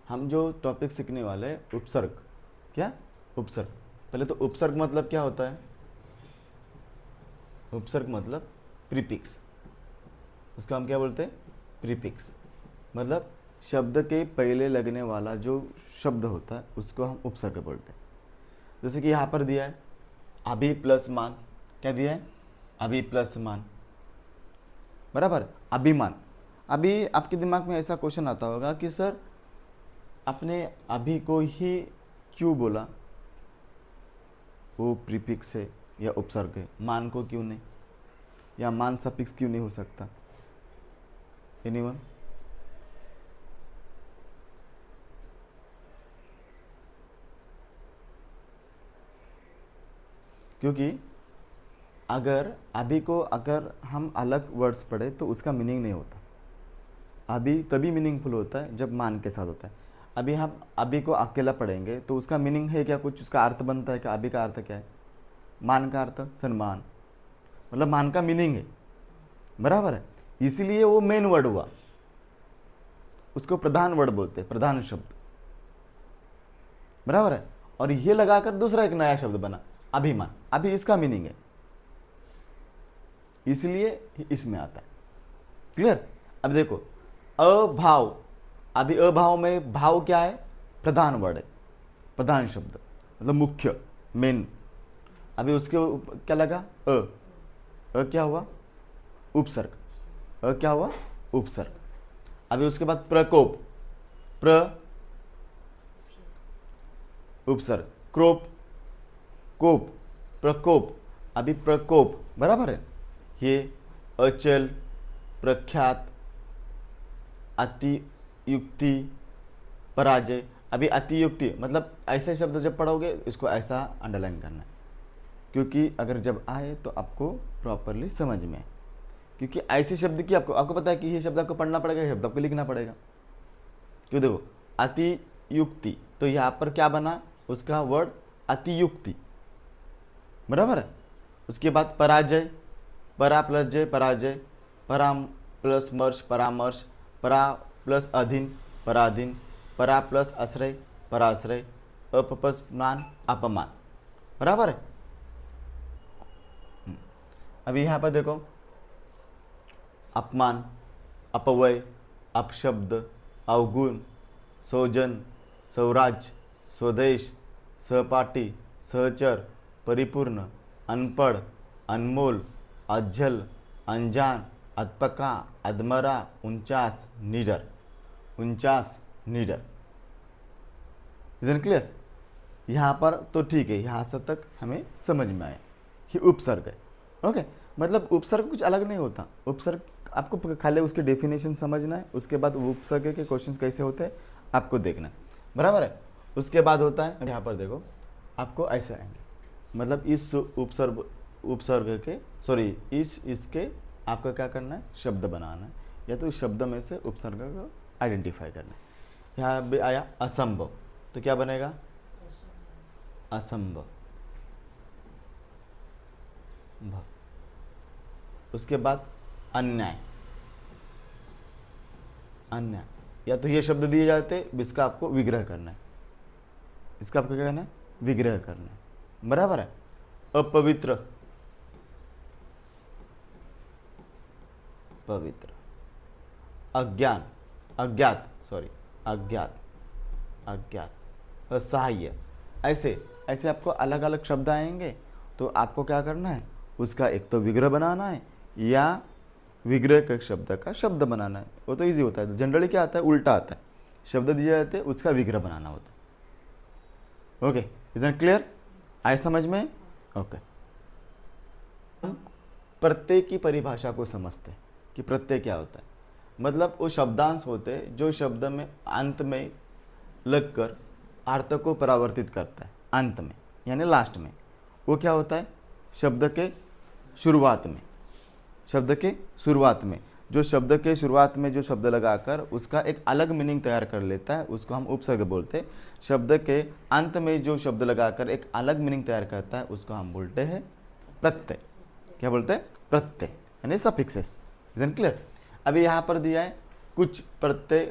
हम जो टॉपिक सीखने वाले हैं उपसर्ग। क्या? उपसर्ग। पहले तो उपसर्ग मतलब क्या होता है? उपसर्ग मतलब प्रीफिक्स। उसका हम क्या बोलते हैं? प्रीफिक्स। मतलब शब्द के पहले लगने वाला जो शब्द होता है उसको हम उपसर्ग बोलते हैं। जैसे कि यहाँ पर दिया है अभी प्लस मान। क्या दिया है? अभी प्लस मान, बराबर। अभिमान। अभी आपके दिमाग में ऐसा क्वेश्चन आता होगा कि सर आपने अभी को ही क्यों बोला? वो प्रीफिक्स है या उपसर्ग है, मान को क्यों नहीं? या मान सफिक्स क्यों नहीं हो सकता? एनीवन? क्योंकि अगर अभी को अगर हम अलग वर्ड्स पढ़े तो उसका मीनिंग नहीं होता। अभी तभी मीनिंगफुल होता है जब मान के साथ होता है। अभी हम अभी को अकेला पढ़ेंगे तो उसका मीनिंग है क्या? कुछ उसका अर्थ बनता है क्या? अभी का अर्थ क्या है? मान का अर्थ सम्मान, मतलब मान का मीनिंग है, बराबर है। इसीलिए वो मेन वर्ड हुआ, उसको प्रधान वर्ड बोलते हैं, प्रधान शब्द, बराबर है। और ये लगाकर दूसरा एक नया शब्द बना अभिमान। अभी इसका मीनिंग है, इसलिए इसमें आता है। क्लियर? अब देखो अभाव। अभी अभाव में भाव क्या है? प्रधान वर्ड है, प्रधान शब्द, मतलब मुख्य, मेन। अभी उसके क्या लगा? क्या हुआ? उपसर्ग। क्या हुआ? उपसर्ग। अभी उसके बाद प्रकोप। प्र उपसर्ग। क्रोप, कोप, प्रकोप। अभी प्रकोप, बराबर है। ये अचल, प्रख्यात, अतियुक्ति, पराजय। अभी अतियुक्ति मतलब ऐसे शब्द जब पढ़ोगे इसको ऐसा अंडरलाइन करना है, क्योंकि अगर जब आए तो आपको प्रॉपरली समझ में आए। क्योंकि ऐसे शब्द की आपको आपको पता है कि ये शब्द आपको पढ़ना पड़ेगा, ये शब्द आपको लिखना पड़ेगा। क्यों? देखो अतियुक्ति, तो यहाँ पर क्या बना? उसका वर्ड अतियुक्ति, बराबर है। उसके बाद पराजय, परा प्लस जय पराजय, पराम प्लस मर्श परामर्श, परा प्लस अधीन पराधीन, परा प्लस आश्रय पराश्रय, अपमान अपमान, बराबर है। अभी यहाँ पर देखो अपमान, अपव्यय, अपशब्द, अवगुण, सौजन, स्वराज्य, स्वदेश, सहपाठी, सहचर, परिपूर्ण, अनपढ़, अनमोल, अज्जल, अनजान, अधपका, अधमरा, 49, निडर। 49 निडर। Is clear? यहाँ पर तो ठीक है, यहाँ से तक हमें समझ में आया। ये उपसर्ग है। ओके, मतलब उपसर्ग कुछ अलग नहीं होता। उपसर्ग आपको खाली उसके डेफिनेशन समझना है, उसके बाद उपसर्ग के क्वेश्चंस कैसे होते हैं आपको देखना है, बराबर है। उसके बाद होता है, यहाँ पर देखो आपको ऐसे आएंगे, मतलब इस उपसर्ग के सॉरी इसके आपको क्या करना है? शब्द बनाना है, या तो इस शब्द में से उपसर्ग को आइडेंटिफाई करना है। यहाँ भी आया असंभव, तो क्या बनेगा? असंभव। उसके बाद अन्याय। अन्याय, या तो ये शब्द दिए जाते इसका आपको विग्रह करना है, इसका आपको क्या करना है? विग्रह करना है, बराबर है। अपवित्र, पवित्र। अज्ञान, अज्ञात सॉरी अज्ञात, अज्ञात। असहाय। ऐसे ऐसे आपको अलग अलग शब्द आएंगे, तो आपको क्या करना है? उसका एक तो विग्रह बनाना है, या विग्रह के शब्द का शब्द बनाना है। वो तो इजी होता है। जनरली क्या आता है? उल्टा आता है। शब्द दिए जाते हैं, उसका विग्रह बनाना होता है। Okay, is it clear? आए समझ में? ओके। हम प्रत्यय की परिभाषा को समझते हैं कि प्रत्यय क्या होता है। मतलब वो शब्दांश होते हैं जो शब्द में अंत में लगकर अर्थ को परावर्तित करता है, अंत में यानी लास्ट में। वो क्या होता है? शब्द के शुरुआत में, शब्द के शुरुआत में जो शब्द के शुरुआत में जो शब्द लगाकर उसका एक अलग मीनिंग तैयार कर लेता है, उसको हम उपसर्ग बोलते हैं। शब्द के अंत में जो शब्द लगाकर एक अलग मीनिंग तैयार करता है, उसको हम बोलते हैं प्रत्यय। क्या बोलते हैं? प्रत्यय, यानी सफिक्सेस। Is it clear? अभी यहाँ पर दिया है कुछ प्रत्यय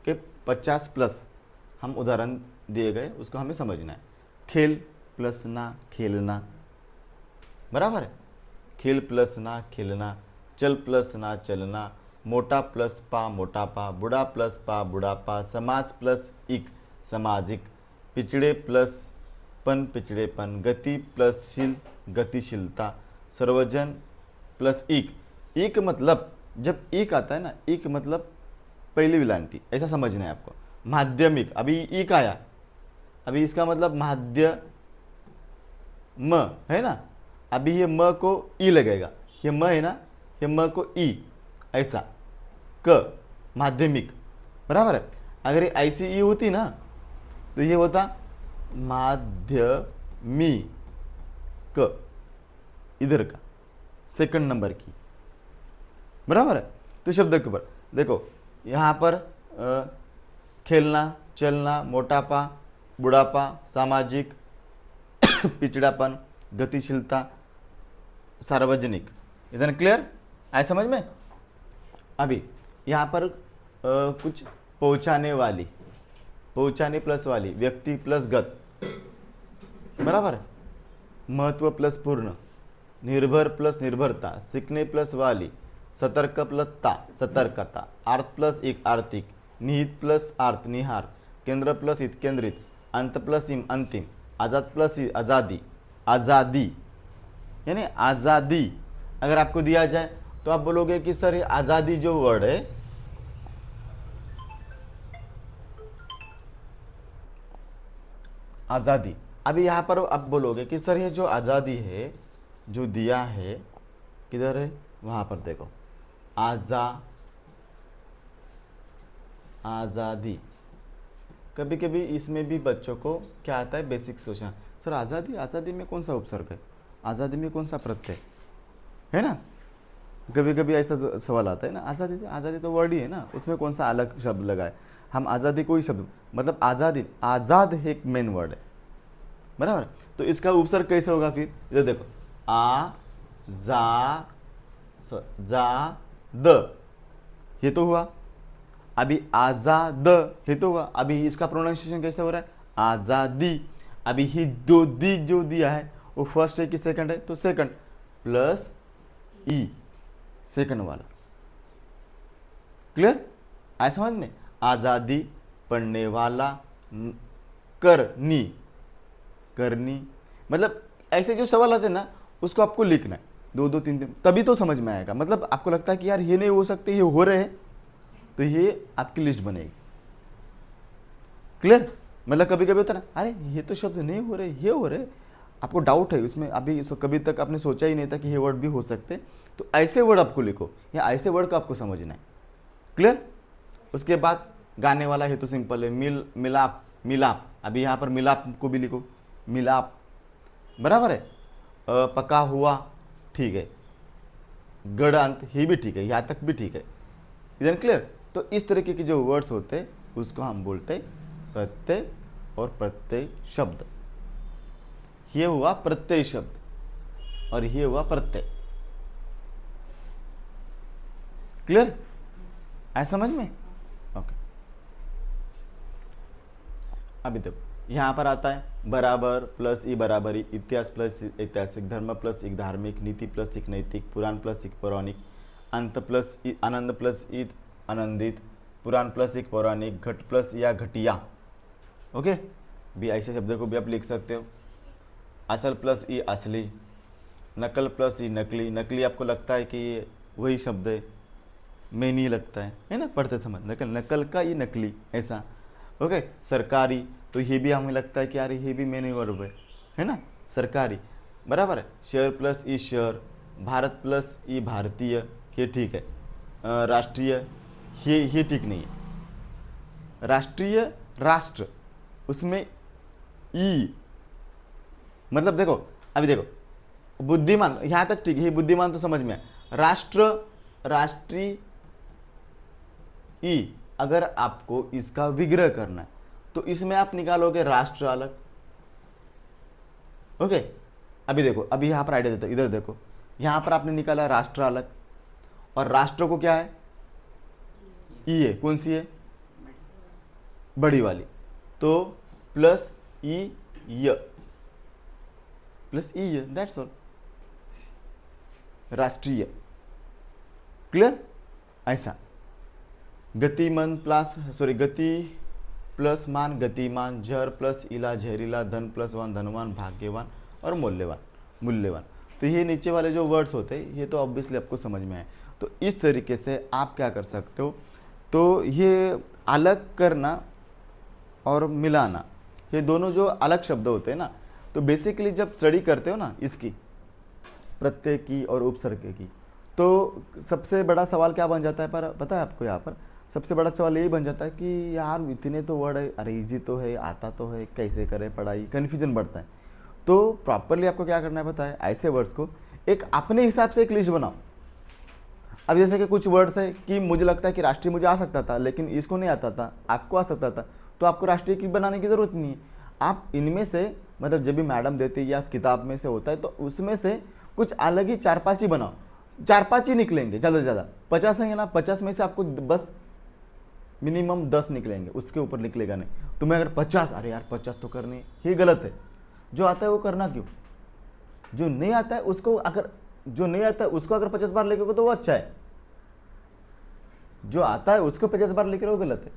के 50 प्लस हम उदाहरण दिए गए उसको हमें समझना है। खेल प्लस ना खेलना, बराबर है। खेल प्लस ना खेलना, चल प्लस ना चलना, मोटा प्लस पा मोटापा, बूढ़ा प्लस पा बुढ़ापा, समाज प्लस इक सामाजिक, पिछड़े प्लस पन पिछड़ेपन, गति प्लस शील गतिशीलता, सर्वजन प्लस इक मतलब जब इक आता है ना, इक मतलब पहली विलांटी, ऐसा समझना है आपको। माध्यमिक, अभी इक आया, अभी इसका मतलब माध्य म है ना, अभी ये म को ई लगेगा, ये म है ना, ये म को ई, ऐसा क माध्यमिक, बराबर है। अगर ये ऐसी ई होती ना तो ये होता माध्यमी क, इधर का सेकंड नंबर की, बराबर है। तो शब्द के ऊपर देखो, यहाँ पर खेलना, चलना, मोटापा, बुढ़ापा, सामाजिक, पिछड़ापन, गतिशीलता, सार्वजनिक। Is an clear? आए समझ में? अभी यहाँ पर कुछ पहुँचाने वाली, पहुँचाने प्लस वाली, व्यक्ति प्लस गत, बराबर है। महत्व प्लस पूर्ण, निर्भर प्लस निर्भरता, सीखने प्लस वाली, सतर्क प्लस ता सतर्कता, आर्थ प्लस एक आर्थिक, निहित प्लस आर्थ निहार्थ, केंद्र प्लस इत केंद्रित, अंत प्लस इम अंतिम, आज़ाद प्लस आज़ादी, आज़ादी यानी आज़ादी। अगर आपको दिया जाए तो आप बोलोगे कि सर ये आज़ादी जो वर्ड है, आज़ादी, अभी यहाँ पर आप बोलोगे कि सर ये जो आज़ादी है जो दिया है किधर है, वहाँ पर देखो आज़ादी। कभी कभी इसमें भी बच्चों को क्या आता है, बेसिक सोचना, सर आज़ादी, आज़ादी में कौन सा उपसर्ग है, आज़ादी में कौन सा प्रत्यय है ना, कभी कभी ऐसा सवाल आता है ना। आज़ादी, आज़ादी तो वर्ड ही है ना, उसमें कौन सा अलग शब्द लगा है। हम आज़ादी कोई शब्द, मतलब आज़ादी, आज़ाद है एक मेन वर्ड है, बराबर। तो इसका उपसर्ग कैसे होगा फिर, इधर देखो, जा द, ये तो हुआ। अभी आज़ाद, ये तो हुआ। अभी इसका प्रोनाउंसिएशन कैसे हो रहा है, आज़ादी। अभी ही दो दी जो दिया है वो फर्स्ट है कि सेकंड है, तो सेकंड प्लस ई, सेकंड वाला। क्लियर? आए समझ में? आज़ादी, पढ़ने वाला, करनी, करनी, मतलब ऐसे जो सवाल आते हैं ना उसको आपको लिखना है, दो दो तीन तीन, तभी तो समझ में आएगा। मतलब आपको लगता है कि यार ये नहीं हो सकते, ये हो रहे हैं, तो ये आपकी लिस्ट बनेगी। क्लियर? मतलब कभी कभी होता है ना, अरे ये तो शब्द नहीं हो रहे, ये हो रहे, आपको डाउट है उसमें, अभी कभी तक आपने सोचा ही नहीं था कि ये वर्ड भी हो सकते, तो ऐसे वर्ड आपको लिखो या ऐसे वर्ड को आपको समझना है। क्लियर? उसके बाद गाने वाला है तो सिंपल है, मिलाप, मिलाप। अभी यहाँ पर मिलाप को भी लिखो, मिलाप, बराबर है। पका हुआ, ठीक है। गढ़ अंत, ही भी ठीक है, यहाँ तक भी ठीक है। इधर क्लियर? तो इस तरीके के जो वर्ड्स होते हैं उसको हम बोलते हैं प्रत्यय और प्रत्यय शब्द। ये हुआ प्रत्यय शब्द और ये हुआ प्रत्यय। क्लियर? आया समझ में? ओके। अभी देखो यहाँ पर आता है बराबर प्लस ई बराबरी, इतिहास प्लस ऐतिहासिक, धर्म प्लस एक धार्मिक, नीति प्लस एक नैतिक, पुराण प्लस एक पौराणिक, अंत प्लस आनंद प्लस ईद आनंदित, पुराण प्लस एक पौराणिक, घट प्लस या घटिया। ओके, भी ऐसे शब्दों को भी आप लिख सकते हो। असल प्लस ई असली, नकल प्लस ई नकली, नकली आपको लगता है कि ये वही शब्द है, मैं नहीं लगता है ना, पढ़ते समय नकल, नकल का ये नकली, ऐसा। ओके, सरकारी, तो ये भी हमें लगता है कि यार ये भी मैंने वर्ब है ना, सरकारी, बराबर है। शेयर प्लस ई शेयर, भारत प्लस ई भारतीय, ये ठीक है। राष्ट्रीय, ये ठीक नहीं है। राष्ट्रीय, राष्ट्र, उसमें ई, मतलब देखो, अभी देखो बुद्धिमान, यहाँ तक ठीक है, ये बुद्धिमान तो समझ में आया। राष्ट्र, राष्ट्रीय ई, अगर आपको इसका विग्रह करना है तो इसमें आप निकालोगे राष्ट्र अलग। ओके, अभी देखो, अभी यहाँ पर आइडिया देता हूं, इधर देखो, यहाँ पर आपने निकाला राष्ट्र अलग, और राष्ट्र को क्या है, ई है, कौन सी है, बड़ी वाली, तो प्लस ई य, प्लस ई य, दैट्स ऑल, राष्ट्रीय। क्लियर? ऐसा गतिमान प्लस गति प्लस मान गतिमान, झर प्लस इला झरीला, धन प्लस वान धनवान, भाग्यवान और मूल्यवान मूल्यवान। तो ये नीचे वाले जो वर्ड्स होते हैं ये तो ऑब्वियसली आपको समझ में आए। तो इस तरीके से आप क्या कर सकते हो, तो ये अलग करना और मिलाना, ये दोनों जो अलग शब्द होते हैं ना, तो बेसिकली जब स्टडी करते हो ना इसकी प्रत्यय की और उपसर्ग की, तो सबसे बड़ा सवाल क्या बन जाता है, पर पता है आपको, यहाँ पर सबसे बड़ा सवाल यही बन जाता है कि यार इतने तो वर्ड है, अरे इजी तो है, आता तो है, कैसे करें पढ़ाई, कन्फ्यूजन बढ़ता है। तो प्रॉपरली आपको क्या करना है पता है, ऐसे वर्ड्स को एक अपने हिसाब से एक लिस्ट बनाओ। अब जैसे कि कुछ वर्ड्स है कि मुझे लगता है कि राष्ट्रीय मुझे आ सकता था लेकिन इसको नहीं आता था, आपको आ सकता था, तो आपको राष्ट्रीय की बनाने की ज़रूरत नहीं है। आप इनमें से मतलब जब भी मैडम देती है या किताब में से होता है तो उसमें से कुछ अलग ही 4-5 ही बनाओ, 4-5 ही निकलेंगे ज़्यादा से ज़्यादा। 50 है ना, 50 में से आपको बस मिनिमम 10 निकलेंगे, उसके ऊपर निकलेगा नहीं। तुम्हें अगर 50, अरे यार 50 तो करनी, ये गलत है। जो आता है वो करना क्यों, जो नहीं आता है उसको अगर 50 बार लिखोगे तो वो अच्छा है, जो आता है उसको 50 बार लिख रहे हो गलत है,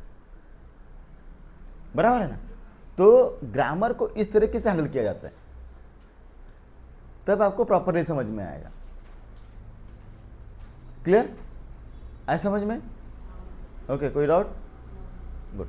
बराबर है ना। तो ग्रामर को इस तरीके से हैंडल किया जाता है, तब आपको प्रॉपरली समझ में आएगा। क्लियर? आए समझ में? ओके, कोई डाउट? गुड।